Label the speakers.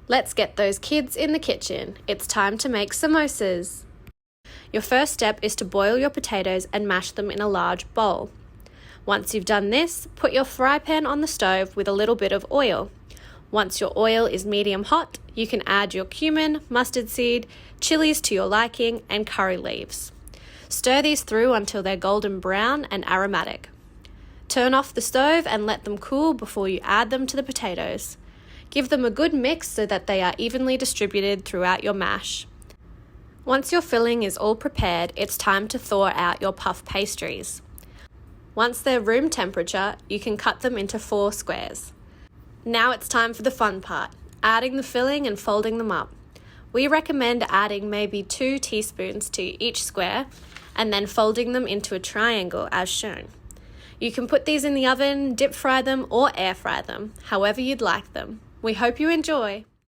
Speaker 1: Let's get those kids in the kitchen. It's time to make samosas. Your first step is to boil your potatoes and mash them in a large bowl. Once you've done this, put your fry pan on the stove with a little bit of oil. Once your oil is medium hot, you can add your cumin, mustard seed, chilies to your liking, and curry leaves. Stir these through until they're golden brown and aromatic. Turn off the stove and let them cool before you add them to the potatoes. Give them a good mix so that they are evenly distributed throughout your mash. Once your filling is all prepared, it's time to thaw out your puff pastries. Once they're room temperature, you can cut them into 4 squares. Now it's time for the fun part, adding the filling and folding them up. We recommend adding maybe 2 teaspoons to each square and then folding them into a triangle as shown. You can put these in the oven, dip fry them, or air fry them, however you'd like them. We hope you enjoy.